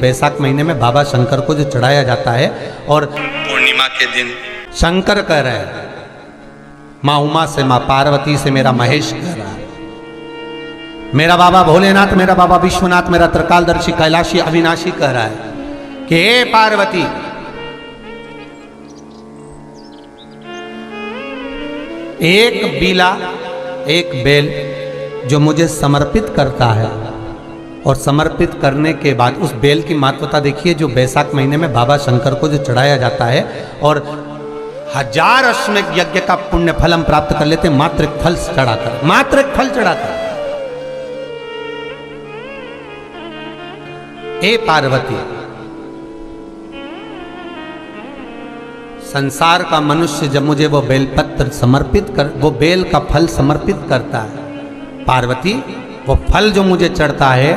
बैसाख महीने में बाबा शंकर को जो चढ़ाया जाता है। और पूर्णिमा के दिन शंकर कह रहे हैं, माँ उमा से, माँ पार्वती से मेरा महेश कह रहा है, मेरा बाबा भोलेनाथ, मेरा बाबा विश्वनाथ, मेरा त्रिकालदर्शी कैलाशी अविनाशी कह रहा है कि हे पार्वती, एक बीला, एक बेल जो मुझे समर्पित करता है, और समर्पित करने के बाद उस बेल की महत्वता देखिए, जो बैसाख महीने में बाबा शंकर को जो चढ़ाया जाता है, और 1000 अश्वमेध यज्ञ का पुण्य फल हम प्राप्त कर लेते, मात्र एक फल चढ़ाकर, मात्र एक फल चढ़ाकर। हे पार्वती, संसार का मनुष्य जब मुझे वो बेलपत्र समर्पित कर, वो बेल का फल समर्पित करता है, पार्वती वो फल जो मुझे चढ़ता है,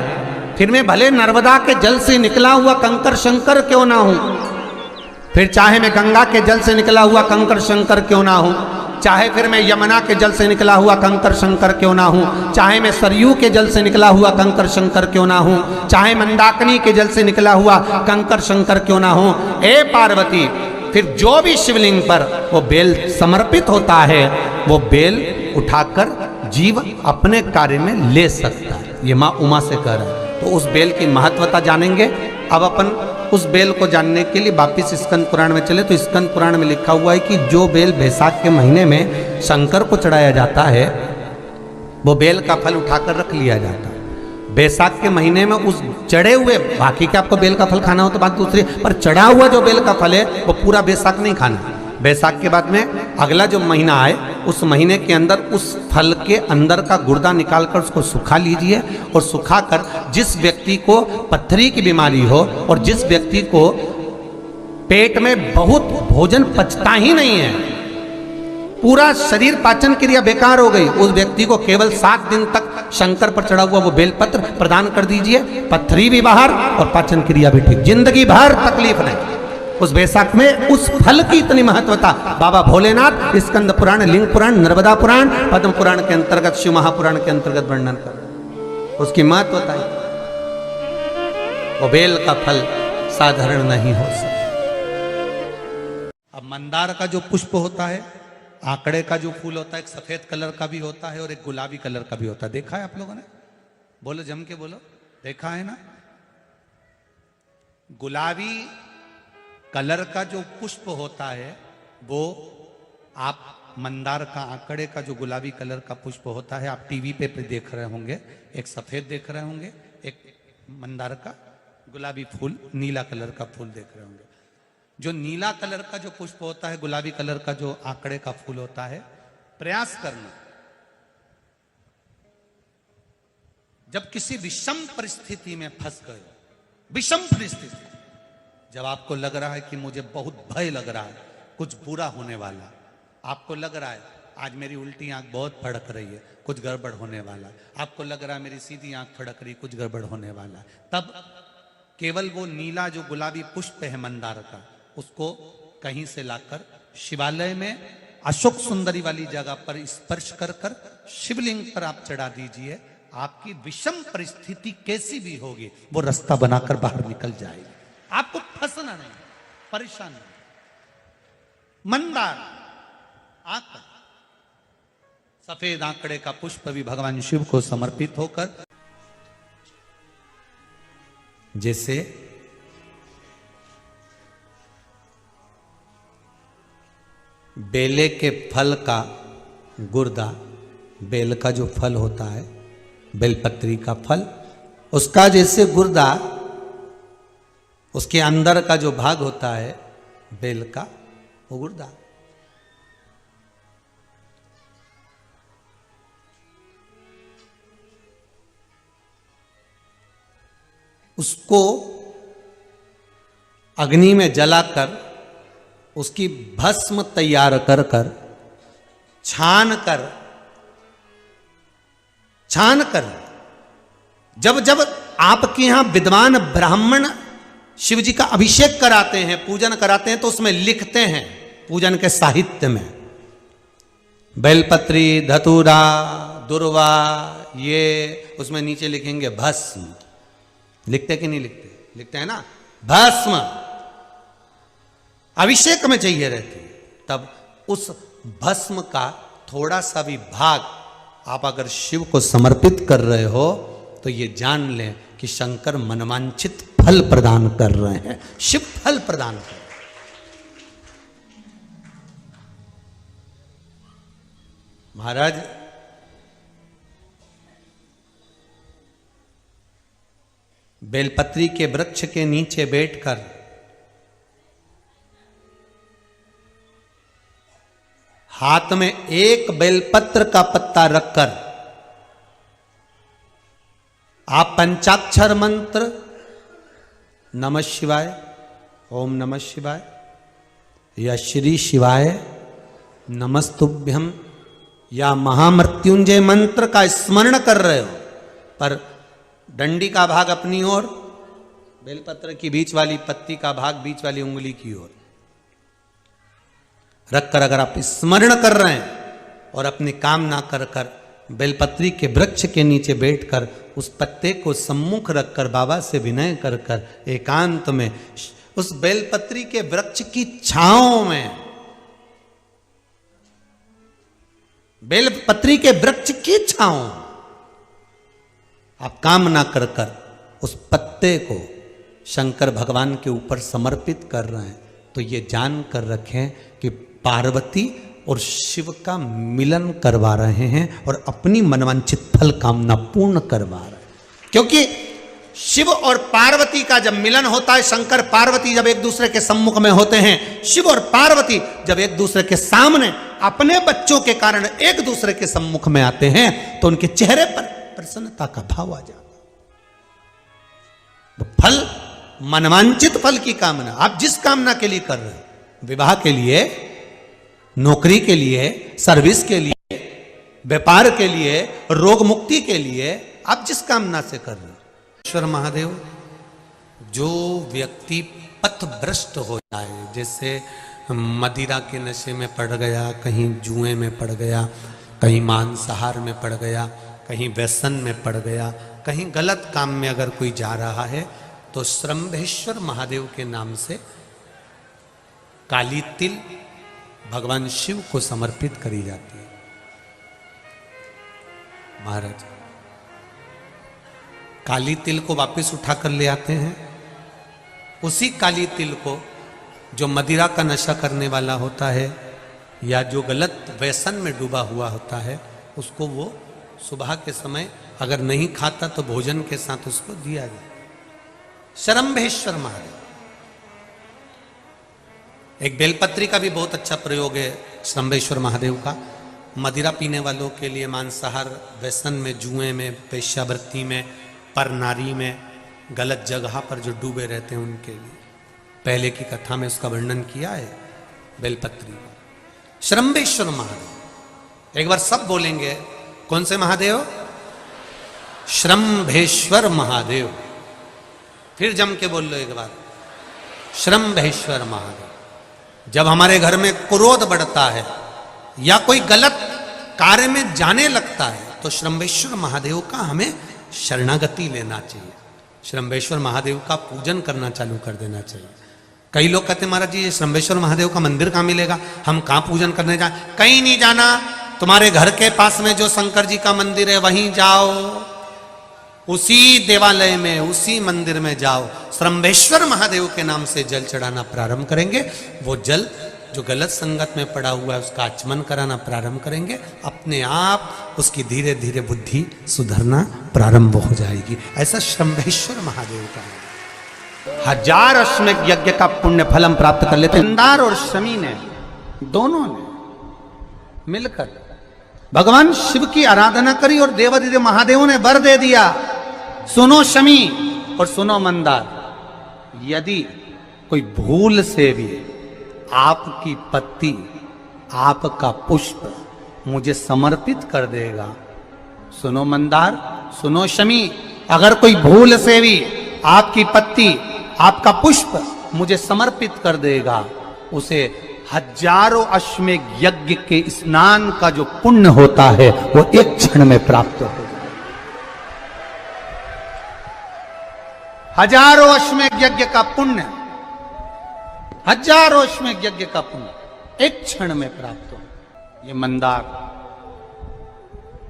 फिर मैं भले नर्मदा के जल से निकला हुआ कंकर शंकर क्यों ना हूं, फिर चाहे मैं गंगा के जल से निकला हुआ कंकर शंकर क्यों ना हूं, चाहे फिर मैं यमुना के जल से निकला हुआ कंकर शंकर क्यों ना हूं, चाहे मैं सरयू के जल से निकला हुआ कंकर शंकर क्यों ना हूं, चाहे मंदाकिनी के जल से निकला हुआ कंकर शंकर क्यों ना हूं, ए पार्वती, फिर जो भी शिवलिंग पर वो बेल समर्पित होता है, वो बेल उठाकर जीव अपने कार्य में ले सकता है। ये माँ उमा से कह रहा है। तो उस बेल की महत्वता जानेंगे। अब अपन उस बेल को जानने के लिए वापिस स्कंद पुराण में चले, तो स्कंद पुराण में लिखा हुआ है कि जो बेल बैसाख के महीने में शंकर को चढ़ाया जाता है, वो बेल का फल उठाकर रख लिया जाता है। बैसाख के महीने में उस चढ़े हुए, बाकी के आपको बेल का फल खाना हो तो बात दूसरी, पर चढ़ा हुआ जो बेल का फल है वो पूरा बैसाख नहीं खाना। बैसाख के बाद में अगला जो महीना आए, उस महीने के अंदर उस फल के अंदर का गुर्दा निकालकर उसको सुखा लीजिए, और सुखाकर जिस व्यक्ति को पथरी की बीमारी हो और जिस व्यक्ति को पेट में बहुत भोजन पचता ही नहीं है, पूरा शरीर पाचन क्रिया बेकार हो गई, उस व्यक्ति को केवल 7 दिन तक शंकर पर चढ़ा हुआ वो बेलपत्र प्रदान कर दीजिए, पथरी भी बाहर और पाचन क्रिया भी ठीक, जिंदगी भर तकलीफ नहीं। उस बैसाख में उस फल की इतनी महत्वता बाबा भोलेनाथ स्कंद पुराण, लिंग पुराण, नर्मदा पुराण, पद्म पुराण के अंतर्गत, शिव महापुराण के अंतर्गत वर्णन कर, उसकी महत्वता है। वो बेल का फल साधारण नहीं हो सकता। अब मंदार का जो पुष्प होता है, आंकड़े का जो फूल होता है, एक सफेद कलर का भी होता है और एक गुलाबी कलर का भी होता है। देखा है आप लोगों ने? बोलो, जम के बोलो, देखा है ना? गुलाबी कलर का जो पुष्प होता है, वो आप मंदार का, आंकड़े का जो गुलाबी कलर का पुष्प होता है, आप टीवी पे देख रहे होंगे, एक सफेद देख रहे होंगे, एक मंदार का गुलाबी फूल, नीला कलर का फूल देख रहे होंगे। जो नीला कलर का जो पुष्प होता है, गुलाबी कलर का जो आंकड़े का फूल होता है, प्रयास करना, जब किसी विषम परिस्थिति में फंस गए, विषम परिस्थिति, जब आपको लग रहा है कि मुझे बहुत भय लग रहा है, कुछ बुरा होने वाला, आपको लग रहा है आज मेरी उल्टी आंख बहुत फड़क रही है, कुछ गड़बड़ होने वाला है, आपको लग रहा है मेरी सीधी आंख फड़क रही, कुछ गड़बड़ होने वाला है, तब केवल वो नीला जो गुलाबी पुष्प है मंदार का, उसको कहीं से लाकर शिवालय में अशोक सुंदरी वाली जगह पर स्पर्श कर कर शिवलिंग पर आप चढ़ा दीजिए। आपकी विषम परिस्थिति कैसी भी होगी, वो रास्ता बनाकर बाहर निकल जाएगी। आपको फंसना नहीं, परेशान नहीं। मंदार आंकड़ा, सफेद आंकड़े का पुष्प भी भगवान शिव को समर्पित होकर, जैसे बेले के फल का गुर्दा, बेल का जो फल होता है, बेलपत्री का फल, उसका जैसे गुर्दा, उसके अंदर का जो भाग होता है बेल का, वो गुर्दा, उसको अग्नि में जलाकर उसकी भस्म तैयार कर कर छान कर जब जब आपके यहां विद्वान ब्राह्मण शिव जी का अभिषेक कराते हैं, पूजन कराते हैं, तो उसमें लिखते हैं पूजन के साहित्य में, बेलपत्री, धतूरा, दुर्वा, ये उसमें नीचे लिखेंगे भस्म। लिखते कि नहीं लिखते? लिखते हैं ना, भस्म अभिषेक में चाहिए रहती है, तब उस भस्म का थोड़ा सा भी भाग आप अगर शिव को समर्पित कर रहे हो तो ये जान लें कि शंकर मनवांछित फल प्रदान कर रहे हैं, शिव फल प्रदान कर रहे हैं। महाराज बेलपत्री के वृक्ष के नीचे बैठकर हाथ में एक बेलपत्र का पत्ता रखकर आप पंचाक्षर मंत्र नमः शिवाय, ओम नमः शिवाय या श्री शिवाय नमस्तुभ्यम या महामृत्युंजय मंत्र का स्मरण कर रहे हो, पर डंडी का भाग अपनी ओर, बेलपत्र की बीच वाली पत्ती का भाग बीच वाली उंगली की ओर रखकर अगर आप स्मरण कर रहे हैं और अपनी कामना कर कर बेलपत्री के वृक्ष के नीचे बैठकर उस पत्ते को सम्मुख रखकर बाबा से विनय कर कर एकांत में उस बेलपत्री के वृक्ष की छांव में, बेलपत्री के वृक्ष की छांव आप कामना कर कर उस पत्ते को शंकर भगवान के ऊपर समर्पित कर रहे हैं, तो ये जान कर रखें कि पार्वती और शिव का मिलन करवा रहे हैं और अपनी मनवांछित फल कामना पूर्ण करवा रहे हैं। क्योंकि शिव और पार्वती का जब मिलन होता है, शंकर पार्वती जब एक दूसरे के सम्मुख में होते हैं, शिव और पार्वती जब एक दूसरे के सामने अपने बच्चों के कारण एक दूसरे के सम्मुख में आते हैं, तो उनके चेहरे पर प्रसन्नता का भाव आ जाता। फल, मनवांचित फल की कामना आप जिस कामना के लिए कर रहे हो, विवाह के लिए, नौकरी के लिए, सर्विस के लिए, व्यापार के लिए, रोग मुक्ति के लिए, आप जिस कामना से कर रहे हो, ईश्वर महादेव, जो व्यक्ति पथभ्रष्ट हो जाए, जैसे मदिरा के नशे में पड़ गया, कहीं जुए में पड़ गया, कहीं मांसाहार में पड़ गया, कहीं व्यसन में पड़ गया, कहीं गलत काम में अगर कोई जा रहा है, तो श्रंभेश्वर महादेव के नाम से काली तिल भगवान शिव को समर्पित करी जाती है। महाराज काली तिल को वापस उठाकर ले आते हैं, उसी काली तिल को जो मदिरा का नशा करने वाला होता है या जो गलत व्यसन में डूबा हुआ होता है, उसको वो सुबह के समय अगर नहीं खाता तो भोजन के साथ उसको दिया जाए। श्रंभेश्वर महादेव, एक बेलपत्री का भी बहुत अच्छा प्रयोग है श्रंभेश्वर महादेव का, मदिरा पीने वालों के लिए, मांसाहार, व्यसन में, जुए में, वेश्यावृत्ति में, पर नारी में, गलत जगह पर जो डूबे रहते हैं उनके लिए। पहले की कथा में उसका वर्णन किया है बेलपत्री का। श्रंभेश्वर महादेव, एक बार सब बोलेंगे, कौन से महादेव? श्रंभेश्वर महादेव। फिर जम के बोल लो एक बार, श्रंभेश्वर महादेव। जब हमारे घर में क्रोध बढ़ता है या कोई गलत कार्य में जाने लगता है, तो श्रंभेश्वर महादेव का हमें शरणागति लेना चाहिए, श्रंभेश्वर महादेव का पूजन करना चालू कर देना चाहिए। कई लोग कहते हैं महाराज जी ये श्रंभेश्वर महादेव का मंदिर कहाँ मिलेगा, हम कहाँ पूजन करने जाए? कहीं नहीं जाना, तुम्हारे घर के पास में जो शंकर जी का मंदिर है वहीं जाओ, उसी देवालय में, उसी मंदिर में जाओ, श्रंभेश्वर महादेव के नाम से जल चढ़ाना प्रारंभ करेंगे। वो जल जो गलत संगत में पड़ा हुआ है उसका आचमन कराना प्रारंभ करेंगे, अपने आप उसकी धीरे धीरे बुद्धि सुधरना प्रारंभ हो जाएगी। ऐसा श्रंभेश्वर महादेव का 1000 अश्वमेध यज्ञ का पुण्य फल हम प्राप्त कर लेते हैं। मंदार और शमी ने, दोनों ने मिलकर भगवान शिव की आराधना करी और देवादिदेव महादेव ने वर दे दिया, सुनो शमी और सुनो मंदार, यदि कोई भूल से भी आपकी पत्ती, आपका पुष्प मुझे समर्पित कर देगा, सुनो मंदार, सुनो शमी, अगर कोई भूल से भी आपकी पत्ती, आपका पुष्प मुझे समर्पित कर देगा, उसे 1000 अश्वमेध यज्ञ के स्नान का जो पुण्य होता है वो एक क्षण में प्राप्त हो जाए। हजारों अश्वमेघ यज्ञ का पुण्य, हजारों अश्वमेघ यज्ञ का पुण्य एक क्षण में प्राप्त हो। ये मंदार,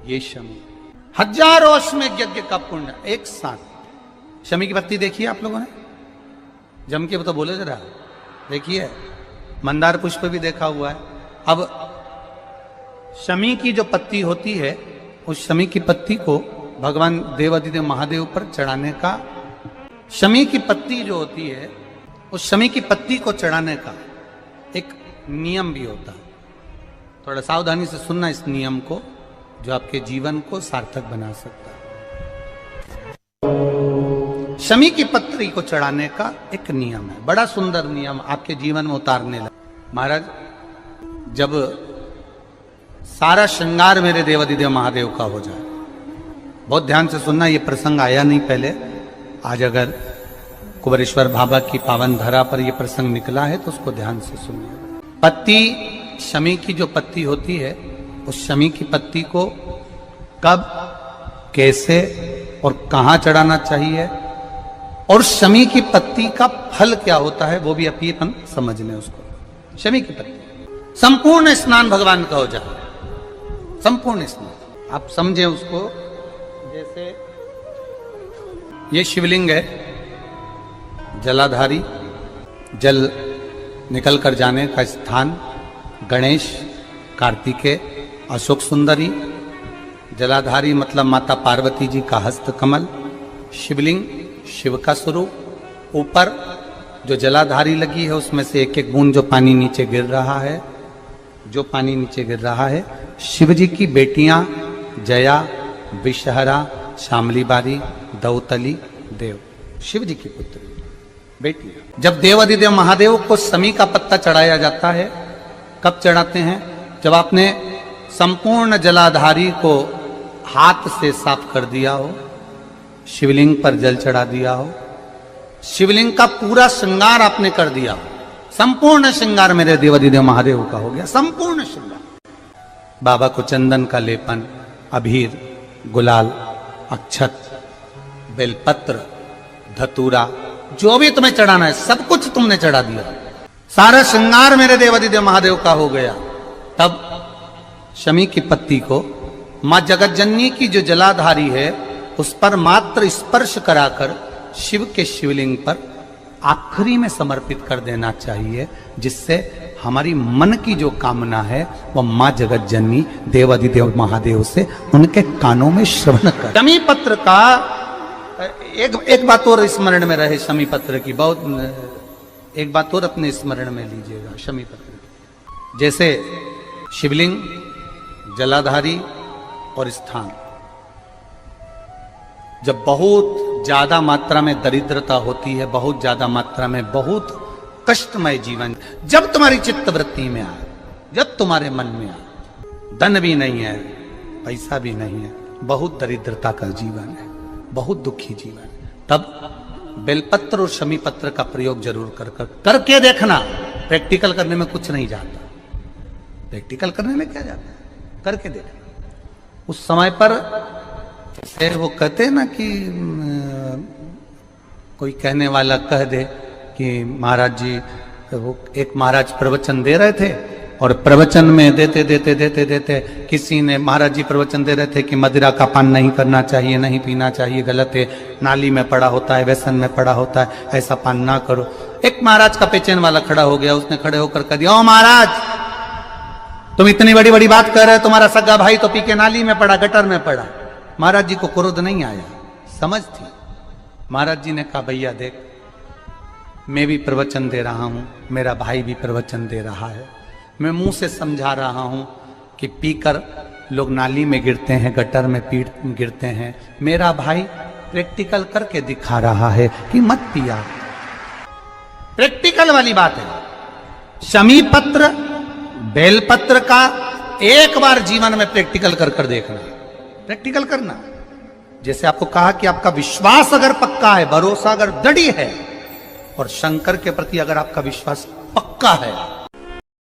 ये शमी, हजारों अश्वमेघ यज्ञ का पुण्य एक साथ। शमी की पत्ती देखी है आप लोगों ने? जम के तो बोले जरा, देखिए। मंदार पुष्प भी देखा हुआ है। अब शमी की जो पत्ती होती है, उस शमी की पत्ती को भगवान देवादिदेव महादेव पर चढ़ाने का, शमी की पत्ती जो होती है, उस शमी की पत्ती को चढ़ाने का एक नियम भी होता है। थोड़ा सावधानी से सुनना इस नियम को, जो आपके जीवन को सार्थक बना सकता है। शमी की पत्री को चढ़ाने का एक नियम है, बड़ा सुंदर नियम, आपके जीवन में उतारने लगा। महाराज, जब सारा श्रृंगार मेरे देवादिदेव महादेव का हो जाए, बहुत ध्यान से सुनना, ये प्रसंग आया नहीं पहले, आज अगर कुबेरेश्वर बाबा की पावन धरा पर यह प्रसंग निकला है तो उसको ध्यान से सुनिए। पत्ती, शमी की जो पत्ती होती है, उस शमी की पत्ती को कब, कैसे और कहां चढ़ाना चाहिए, और शमी की पत्ती का फल क्या होता है, वो भी अभी अपन समझ लें उसको। शमी की पत्ती, संपूर्ण स्नान भगवान का हो जाए, संपूर्ण स्नान आप समझे उसको। जैसे ये शिवलिंग है, जलाधारी, जल निकल कर जाने का स्थान, गणेश, कार्तिकेय, अशोक सुंदरी, जलाधारी मतलब माता पार्वती जी का हस्त कमल, शिवलिंग शिव का स्वरूप, ऊपर जो जलाधारी लगी है उसमें से एक एक बूंद जो पानी नीचे गिर रहा है, जो पानी नीचे गिर रहा है, शिव जी की बेटियां जया, विषहरा, शामली बारी, दौतली, देव, शिव जी की पुत्री बेटियां। जब देवादिदेव महादेव को शमी का पत्ता चढ़ाया जाता है, कब चढ़ाते हैं? जब आपने संपूर्ण जलाधारी को हाथ से साफ कर दिया हो, शिवलिंग पर जल चढ़ा दिया हो, शिवलिंग का पूरा श्रृंगार आपने कर दिया हो, संपूर्ण श्रृंगार मेरे देवादिदेव महादेव का हो गया, संपूर्ण श्रृंगार। बाबा को चंदन का लेपन, अबीर, गुलाल, अक्षत, बेलपत्र, धतूरा, जो भी तुम्हें चढ़ाना है सब कुछ तुमने चढ़ा दिया, सारा श्रृंगार मेरे देवादिदेव महादेव का हो गया। तब शमी की पत्ती को मां जगत जननी की जो जलाधारी है उस पर मात्र स्पर्श कराकर शिव के शिवलिंग पर आखिरी में समर्पित कर देना चाहिए, जिससे हमारी मन की जो कामना है वह मां जगत जननी देवादिदेव महादेव से उनके कानों में श्रवण कर। शमी पत्र का एक बात और स्मरण में रहे, शमी पत्र की बहुत एक बात और अपने स्मरण में लीजिएगा। शमी पत्र की जैसे शिवलिंग, जलाधारी और स्थान, जब बहुत ज्यादा मात्रा में दरिद्रता होती है, बहुत ज्यादा मात्रा में बहुत कष्टमय जीवन, जब तुम्हारी चित्त वृत्ति में आए, जब तुम्हारे मन में आए, धन भी नहीं है, पैसा भी नहीं है, बहुत दरिद्रता का जीवन है, बहुत दुखी जीवन है, तब बेलपत्र और शमी पत्र का प्रयोग जरूर करके देखना। प्रैक्टिकल करने में कुछ नहीं जाता, प्रैक्टिकल करने में क्या जाता है, करके देखना। उस समय पर वो कहते हैं ना कि कोई कहने वाला कह दे कि महाराज जी, वो एक महाराज प्रवचन दे रहे थे और प्रवचन में देते देते देते देते किसी ने, महाराज जी प्रवचन दे रहे थे कि मदिरा का पान नहीं करना चाहिए, नहीं पीना चाहिए, गलत है, नाली में पड़ा होता है, व्यसन में पड़ा होता है, ऐसा पान ना करो। एक महाराज का पेचेन वाला खड़ा हो गया, उसने खड़े होकर कह दिया, ओ महाराज तुम इतनी बड़ी बड़ी बात कर रहे हो, तुम्हारा सगा भाई तो पी के नाली में पड़ा, गटर में पड़ा। महाराज जी को क्रोध नहीं आया, समझ थी। महाराज जी ने कहा, भैया देख, मैं भी प्रवचन दे रहा हूं, मेरा भाई भी प्रवचन दे रहा है, मैं मुंह से समझा रहा हूं कि पीकर लोग नाली में गिरते हैं, गटर में गिरते हैं, मेरा भाई प्रैक्टिकल करके दिखा रहा है कि मत पिया। प्रैक्टिकल वाली बात है। शमी पत्र, बेलपत्र का एक बार जीवन में प्रैक्टिकल कर देखना, प्रैक्टिकल करना। जैसे आपको कहा कि आपका विश्वास अगर पक्का है, भरोसा अगर दृढ़ है, और शंकर के प्रति अगर आपका विश्वास पक्का है,